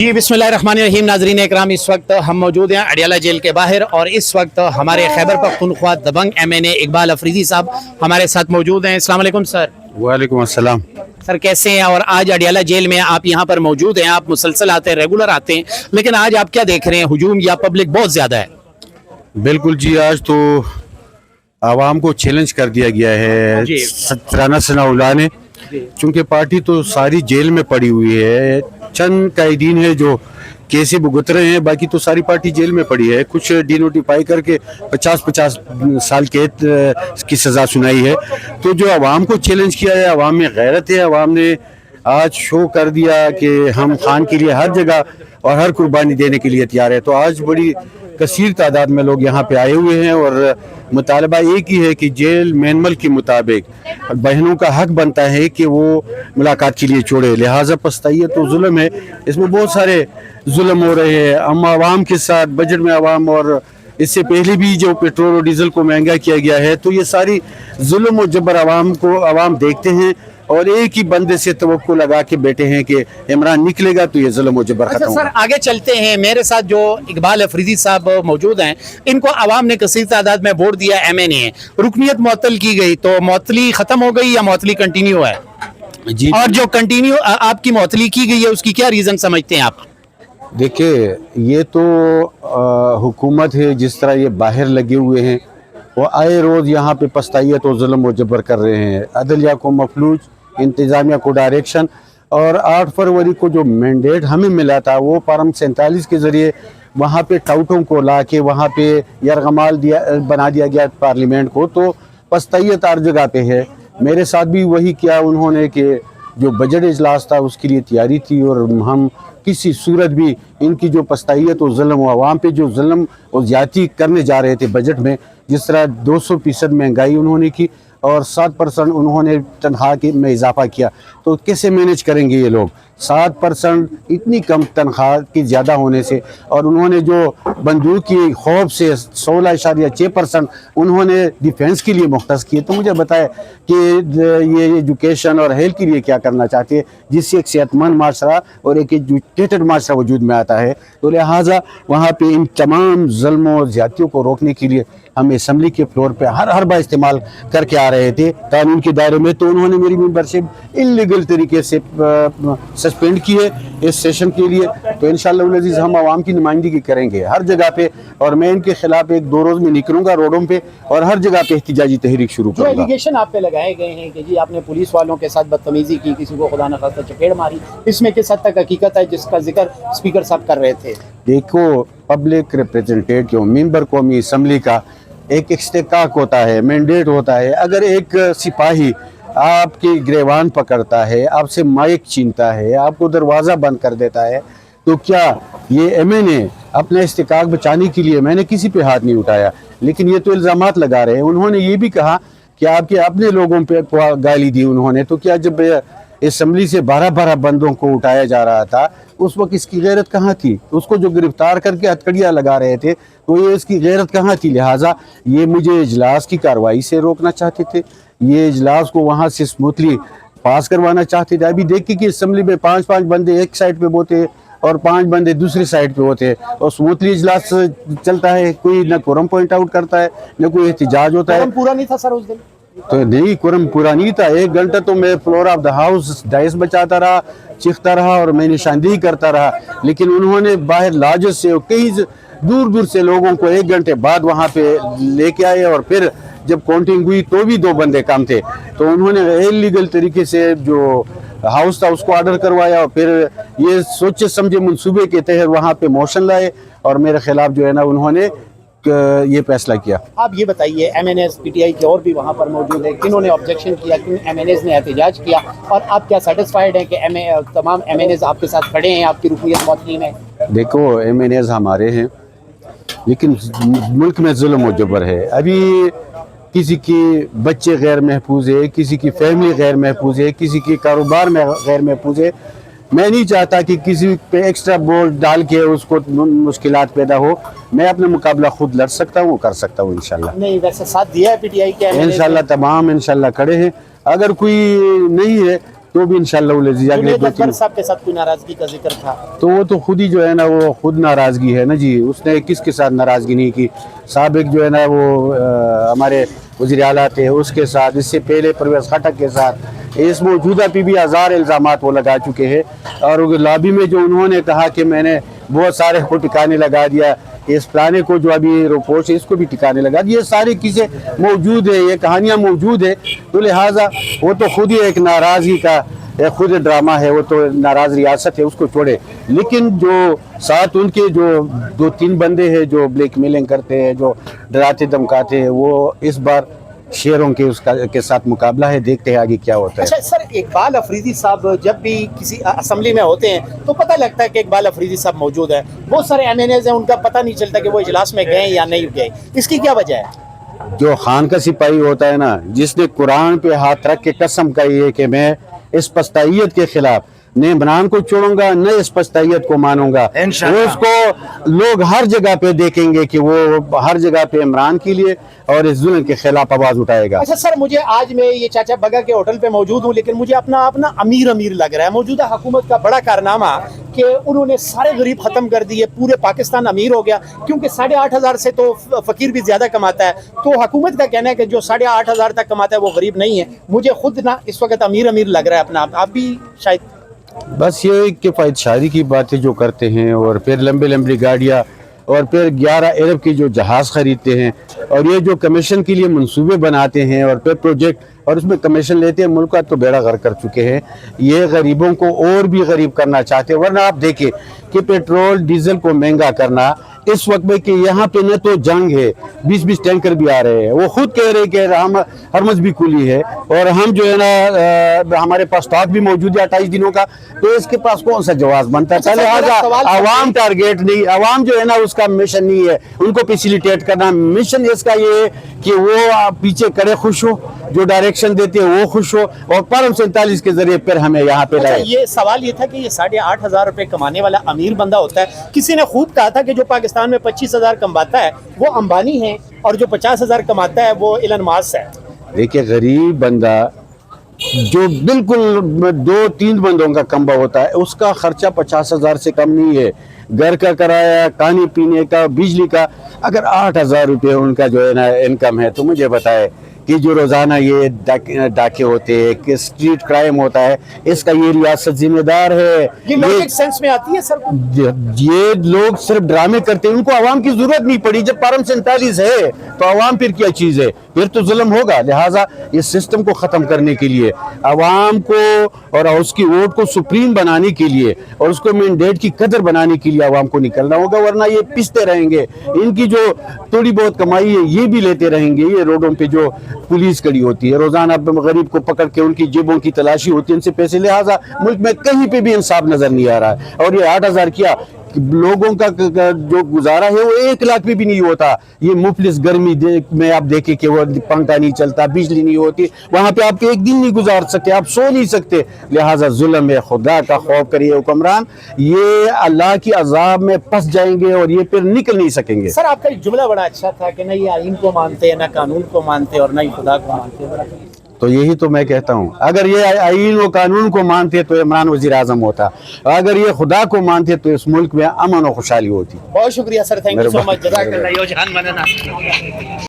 जी बिस्मिल्लाहिर्रहमानिर्रहीम। नाज़रीन इकराम, इस वक्त हम मौजूद हैं अडियाला जेल के बाहर और इस वक्त हमारे खैबर पख्तूनख्वा दबंग MNA इकबाल अफरीदी साहब हमारे साथ मौजूद हैं। अस्सलाम वालेकुम सर। वालेकुम अस्सलाम। सर कैसे हैं? और आज अडियाला जेल में आप यहाँ पर मौजूद हैं, आप मुसलसल आते हैं, रेगुलर आते हैं, लेकिन आज आप क्या देख रहे हैं? हुजूम या पब्लिक बहुत ज़्यादा है? बिल्कुल जी, आज तो आवाम को चैलेंज कर दिया गया है जी। राना सनाउल्लाह ने, चूंकि पार्टी तो सारी जेल में पड़ी हुई है। चंद कैदीन है जो केसे भुगत रहे हैं, बाकी तो सारी पार्टी जेल में पड़ी है। कुछ डिनोटिफाई करके 50-50 साल कैद की सज़ा सुनाई है। तो जो आवाम को चैलेंज किया है, आवाम में गैरत है। आवाम ने आज शो कर दिया कि हम खान के लिए हर जगह और हर कुर्बानी देने के लिए तैयार है। तो आज बड़ी कसीर तादाद में लोग यहाँ पे आए हुए हैं और मुतालबा एक ही है कि जेल मैनुअल के मुताबिक बहनों का हक बनता है कि वो मुलाकात के लिए छोड़े। लिहाजा पछताइयत तो जुल्म है, इसमें बहुत सारे जुल्म हो रहे हैं हम आवाम के साथ। बजट में आवाम और इससे पहले भी जो पेट्रोल और डीजल को महंगा किया गया है, तो ये सारी जुल्म और जबर आवाम देखते हैं और एक ही बंदे से तवक्को लगा के बैठे हैं कि इमरान निकलेगा तो ये जुल्म और जबर अच्छा खत्म सर, होगा। आगे चलते हैं। मेरे साथ जो इकबाल अफरीदी साहब मौजूद हैं, इनको आवाम ने कसीर तादाद में वोट दिया, MNA रुकनियत मुअत्तल की गई, तो मुअत्तली खत्म हो गई या मुअत्तली कंटिन्यू है? जी, और जो कंटिन्यू आपकी मुअत्तली की गई है, उसकी क्या रीजन समझते हैं आप? देखिए ये तो हुकूमत है, जिस तरह ये बाहर लगे हुए हैं वो आए रोज़ यहाँ पे पछताइयत और जुल्म और जबर कर रहे हैं। अदलिया को मफलूज, इंतज़ामिया को डायरेक्शन, और 8 फरवरी को जो मैंडेट हमें मिला था वो फार्म 47 के ज़रिए वहाँ पे टाउटों को ला के वहाँ पे यरगमाल बना दिया गया पार्लियामेंट को। तो पछताइयत हर जगह पे है। मेरे साथ भी वही किया उन्होंने कि जो बजट इजलास था उसके लिए तैयारी थी और हम किसी सूरत भी इनकी जो पछताइयत और जुल्म आवाम पे जो जुल्म और ज्यादती करने जा रहे थे बजट में, जिस तरह 200% महंगाई उन्होंने की और 7% उन्होंने तनख्वाह में इजाफा किया, तो कैसे मैनेज करेंगे ये लोग? 7% इतनी कम तनख्वाह की ज़्यादा होने से, और उन्होंने जो बंदूक की खौफ से 16.6% उन्होंने डिफेंस के लिए मुख्तस किए। तो मुझे बताए कि ये एजुकेशन और हेल्थ के लिए क्या करना चाहते हैं, जिससे एक सेहतमंद माशरा और एक एजुकेटेड माशरा वजूद में आता है। तो लिहाजा वहाँ पे इन तमाम जुल्मों और ज़्यादतियों को रोकने के लिए हम असम्बली के फ्लोर पे हर बार इस्तेमाल करके आ रहे थे कानून के दायरे में। तो उन्होंने मेरी मेंबरशिप इल्लीगल तरीके से सस्पेंड की है इस सेशन के लिए। तो इंशाअल्लाह अज़ीज़ हम आवाम की नुमाइंदगी करेंगे हर जगह पे, और मैं इनके खिलाफ 1-2 रोज़ में निकलूंगा रोडों पे और हर जगह पे एहतिजाजी तहरीक शुरू जो करूंगा। एलिगेशन आप पे लगाए गए हैं कि जी आपने पुलिस वालों के साथ बदतमीजी की, किसी को खुदा न खास्ता चपेट मारी, इसमें किस हद तक हकीकत है जिसका जिक्र स्पीकर साहब कर रहे थे? देखो, पब्लिक रिप्रेजेंटेटिव मेंबर कौमी असम्बली का एक इस्तेकाक होता है, मैंडेट होता है। अगर एक सिपाही आपकी गिरबान पकड़ता है, आपसे माइक छीनता है, आपको दरवाज़ा बंद कर देता है, तो क्या ये MNA अपना इस्तेकाक बचाने के लिए, मैंने किसी पे हाथ नहीं उठाया, लेकिन ये तो इल्ज़ामात लगा रहे हैं। उन्होंने ये भी कहा कि आपके अपने लोगों पे गाली दी उन्होंने। तो क्या जब असम्बली से 12 बंदों को उठाया जा रहा था उस वक्त इसकी गैरत कहाँ थी? उसको जो गिरफ्तार करके हथकड़ियाँ लगा रहे थे, तो ये इसकी गैरत कहाँ थी? लिहाजा ये मुझे इजलास की कार्रवाई से रोकना चाहते थे, ये इजलास को वहाँ से स्मूथली पास करवाना चाहते थे। अभी देखिए कि असम्बली में 5-5 बंदे एक साइड पे होते और 5 बंदे दूसरी साइड पे होते और स्मूथली इजलास चलता है। कोई न कोरम पॉइंट आउट करता है, न कोई एहतिजाज होता है। पूरा नहीं था सर उस दिन? तो नहीं, कुरम पूरा नहीं था। 1 घंटा तो मैं floor of the house dice बचाता रहा, चीखता रहा और मैं निशानदेही करता रहा, लेकिन उन्होंने बाहर लाजत से कई दूर से लोगों को 1 घंटे बाद वहाँ पे लेके आए और फिर जब काउंटिंग हुई तो भी 2 बंदे कम थे। तो उन्होंने इलीगल तरीके से जो हाउस था उसको ऑर्डर करवाया और फिर ये सोचे समझे मंसूबे के तहत वहाँ पे मोशन लाए और मेरे खिलाफ जो है ना उन्होंने ये फैसला किया। आप ये बताइए, MNAs PTI के और भी वहाँ पर मौजूद है, किन्होंने ऑब्जेक्शन किया, किन MNAs ने एहतजाज किया, और आप क्या सेटिस्फाइड हैं कि तमाम MNAs आपके साथ खड़े हैं आपकी रुकनियत मुअत्तली में? देखो, MNAs हमारे हैं, लेकिन मुल्क में जुल्म और जबर है। अभी किसी की बच्चे गैर महफूज है, किसी की फैमिली गैर महफूज है, किसी की कारोबार में गैर महफूज है। मैं नहीं चाहता कि किसी पे एक्स्ट्रा बोल डाल के उसको मुश्किलात पैदा हो। मैं अपना मुकाबला खुद लड़ सकता हूँ, कर सकता हूँ इंशाल्लाह। नहीं, वैसे साथ दिया है PTI के MNAs ने? इंशाल्लाह तमाम इंशाल्लाह खड़े हैं। अगर कोई नहीं है तो भी इंशाल्लाह अगले जुनैद 2-3 अकबर साहब के साथ कोई नाराजगी का जिक्र था? तो वो तो खुद ही जो है ना वो खुद नाराज़गी है ना जी, उसने किसके साथ नाराज़गी नहीं की। साबिक जो है ना वो हमारे वज़ीर आला थे उसके साथ, इससे पहले परवेज़ खटक के साथ, इस मौजूदा पे भी हज़ार इल्ज़ामात वो लगा चुके हैं। और लॉबी में जो उन्होंने कहा कि मैंने बहुत सारे को टिकाने लगा दिया, इस फलाने को जो अभी रिपोर्ट है इसको भी टिकाने लगा दिया, ये सारी चीज़ें मौजूद है, ये कहानियाँ मौजूद है। तो लिहाजा वो तो खुद ही एक नाराज़गी का खुद ड्रामा है, वो तो नाराज़ रियासत है, उसको छोड़े। लेकिन जो साथ उनके जो 2-3 बंदे हैं जो ब्लैक मेलिंग करते हैं, जो डराते धमकाते हैं, वो इस बार शेरों के साथ मुकाबला है। देखते हैं आगे क्या होता है। अच्छा सर, इकबाल अफरीदी साहब जब भी किसी असम्बली में होते हैं तो पता लगता है कि इकबाल अफरीदी साहब मौजूद है। बहुत सारे MNAs हैं, उनका पता नहीं चलता कि वो इजलास में गए या नहीं गए, इसकी क्या वजह है? जो खान का सिपाही होता है ना, जिसने कुरान पे हाथ रख के कसम कही है कि मैं इस पस्ताइयत के खिलाफ न इमरान को छोड़ूंगा न इस पस्ताइयत को मानूंगा, उसको लोग हर जगह पे देखेंगे कि वो हर जगह पे इमरान के लिए और इस जुल्म के खिलाफ आवाज उठाएगा। अच्छा सर, मुझे आज मैं ये चाचा बगा के होटल पे मौजूद हूँ, लेकिन मुझे अपना अमीर लग रहा है। मौजूदा हुकूमत का बड़ा कारनामा कि उन्होंने सारे गरीब ख़त्म कर दिए, पूरे पाकिस्तान अमीर हो गया, क्योंकि 8,500 से तो फ़कीर भी ज़्यादा कमाता है। तो हुकूमत का कहना है कि जो 8,500 तक कमाता है वो गरीब नहीं है। मुझे खुद ना इस वक्त अमीर लग रहा है अपना। आप भी शायद बस ये किफ़ायत शादी की बातें जो करते हैं और फिर लंबी लंबी गाड़ियाँ और फिर 11 अरब की जो जहाज़ ख़रीदते हैं और ये जो कमीशन के लिए मंसूबे बनाते हैं और फिर प्रोजेक्ट और उसमें कमीशन लेते हैं, मुल्क का तो बेड़ा गर्क कर चुके हैं। ये गरीबों को और भी गरीब करना चाहते हैं। वरना आप देखें कि पेट्रोल डीजल को महंगा करना इस वक्त में कि यहाँ पे न तो जंग है, 20-20 टैंकर भी आ रहे हैं। वो खुद कह रहे हैं कि हम हरमज भी खुली है और हम जो है ना हमारे पास स्टॉक भी मौजूद है 28 दिनों का। तो इसके पास कौन सा जवाब बनता है? पहले आवाम टारगेट नहीं, आवाम जो है ना उसका मिशन नहीं है उनको फैसिलिटेट करना। मिशन इसका ये है कि वो पीछे खड़े खुश हो, जो डायरेक्शन देते हैं वो खुश हो और परम 47 के जरिए फिर हमें यहाँ पे लाए। ये सवाल ये था कि ये 8,500 रुपए कमाने वाला अमीर बंदा होता है। किसी ने खूब कहा था कि जो पाकिस्तान में 25,000 कमाता है वो अंबानी है और जो 50,000 कमाता है वो एलन मस्क है। देखिए, गरीब बंदा जो बिल्कुल 2-3 बंदों का कम्बा होता है उसका खर्चा 50,000 से कम नहीं है। घर का किराया, खाने पीने का, बिजली का, अगर 8,000 रुपये उनका जो है ना इनकम है, तो मुझे बताए कि जो रोज़ाना ये डाके होते हैं, कि स्ट्रीट क्राइम होता है, इसका ये रियासत जिम्मेदार है। ये लॉजिक सेंस में आती है सर? ये लोग सिर्फ ड्रामे करते हैं, उनको आवाम की जरूरत नहीं पड़ी। जब परम 47 है तो आवाम फिर क्या चीज़ है? फिर तो जुल्म होगा। लिहाजा इस सिस्टम को ख़त्म करने के लिए आवाम को और उसकी वोट को सुप्रीम बनाने के लिए और उसको मैंडेट की कदर बनाने के लिए आवाम को निकलना होगा। वरना ये पिसते रहेंगे, इनकी जो थोड़ी बहुत कमाई है ये भी लेते रहेंगे। ये रोडों पे जो पुलिस खड़ी होती है, रोजाना गरीब को पकड़ के उनकी जेबों की तलाशी होती है, उनसे पैसे। लिहाजा मुल्क में कहीं पे भी इंसाफ नजर नहीं आ रहा है। और ये 8,000 किया, लोगों का जो गुजारा है वो 1 लाख पे भी नहीं होता। ये मुफलिस गर्मी में आप देखें कि वो पंखा नहीं चलता, बिजली नहीं होती, वहाँ पे आप एक दिन नहीं गुजार सकते, आप सो नहीं सकते। लिहाजा जुल्म है, खुदा का खौफ करिए हुक्मरान, ये अल्लाह की अजाब में फंस जाएंगे और ये फिर निकल नहीं सकेंगे। सर, आपका एक जुमला बड़ा अच्छा था कि न ये आईन को मानते हैं, न कानून को मानते और न ही खुदा को मानते। तो यही तो मैं कहता हूँ, अगर ये आईन व कानून को मानते तो इमरान वजीर आजम होता, अगर ये खुदा को मानते तो इस मुल्क में अमन और खुशहाली होती। बहुत शुक्रिया sir, thank you so much.